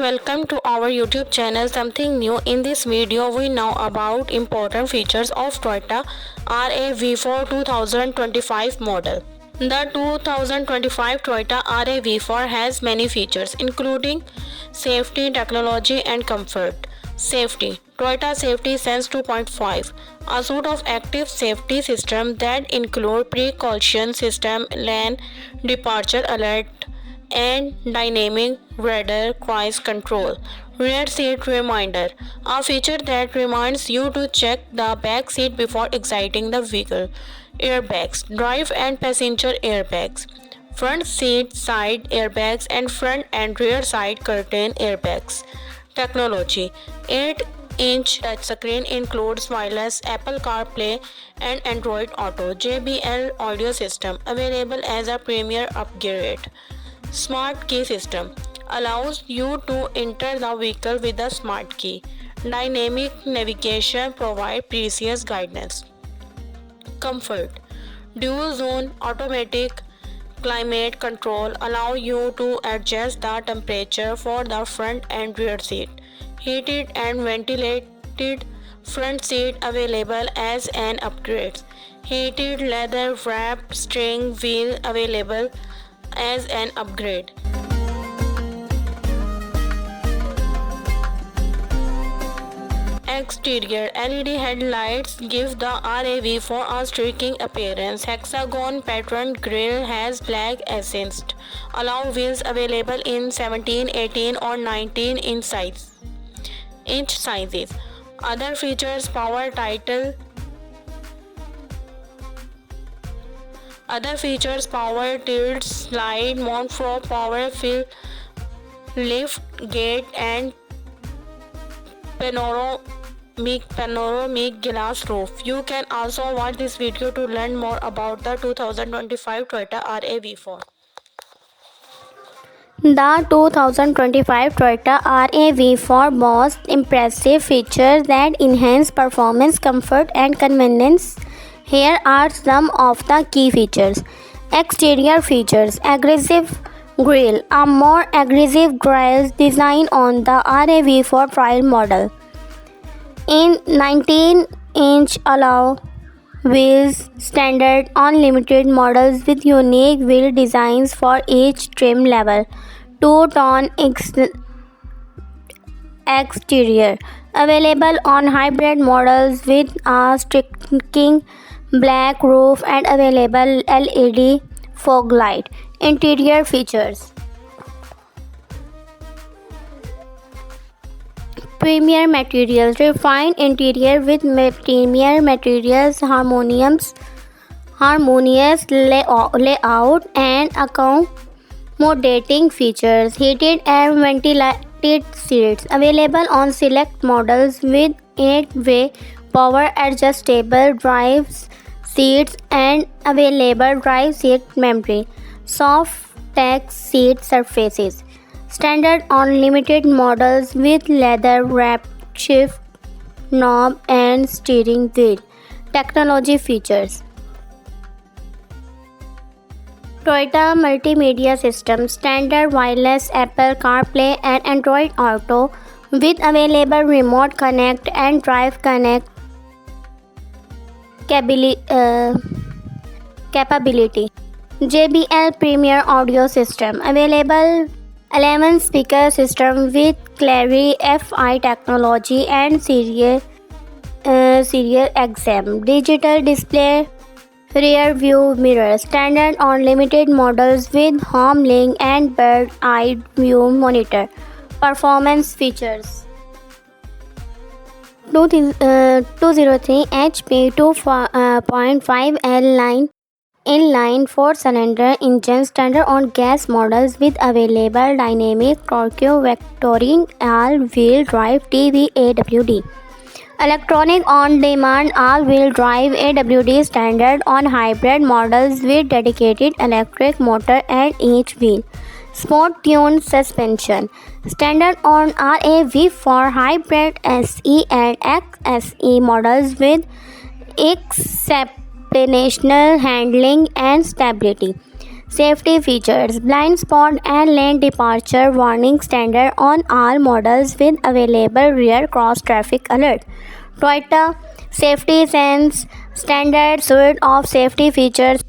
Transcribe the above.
welcome to our YouTube channel. Something new in this video, we know about important features of Toyota RAV4 2025 model. The 2025 Toyota RAV4 has many features including safety, technology and comfort. Safety. Toyota Safety Sense 2.5, a suite of active safety systems that include precaution system, lane departure alert, and dynamic radar cruise control. Rear seat reminder, a feature that reminds you to check the back seat before exiting the vehicle. Airbags, drive and passenger airbags, front seat side airbags and front and rear side curtain airbags. Technology, 8-inch touchscreen includes wireless Apple CarPlay and Android Auto. JBL audio system available as a premier upgrade. Smart key system allows you to enter the vehicle with a smart key. Dynamic navigation provides precise guidance. Comfort. Dual zone automatic climate control allow you to adjust the temperature for the front and rear seat. Heated and ventilated front seat available as an upgrade. Heated leather wrapped steering wheel available as an upgrade. Exterior LED headlights give the RAV4 a striking appearance. Hexagon pattern grille has black accents. Alloy wheels available in 17, 18 or 19 inch sizes. Other features power title. Other features power tilt slide mount for power fill lift gate and panoramic glass roof. You can also watch this video to learn more about the 2025 Toyota RAV4. The 2025 Toyota RAV4 boasts impressive features that enhance performance, comfort, and convenience. Here are some of the key features. Exterior features. Aggressive grille. A more aggressive grille design on the RAV4 trial model. In 19-inch alloy wheels, standard unlimited models with unique wheel designs for each trim level. Two-tone exterior. Available on hybrid models with a striking black roof and available LED fog light. Interior features. Premier materials. Refined interior with premier materials, harmonious layout and accommodating features. Heated and ventilated seats available on select models with 8-way power adjustable drive seats and available drive seat memory. Soft text seat surfaces. Standard unlimited models with leather wrapped shift knob and steering wheel. Technology features. Toyota multimedia system, standard wireless Apple CarPlay and Android Auto with available remote connect and drive connect capability. JBL Premier audio system available 11 speaker system with Clary FI technology and serial exam. Digital display, rear view mirror. Standard unlimited models with home link and bird eye view monitor. Performance features. 203 HP 2.5 L inline 4-cylinder engine, standard on gas models with available dynamic torque vectoring all-wheel drive TVAWD. Electronic on-demand all-wheel drive AWD, standard on hybrid models with dedicated electric motor at each wheel. Sport-tuned suspension, standard on RAV4 hybrid SE and XSE models with exceptional handling and stability. Safety features: blind spot and lane departure warning standard on all models with available rear cross traffic alert. Toyota Safety Sense standard suite of safety features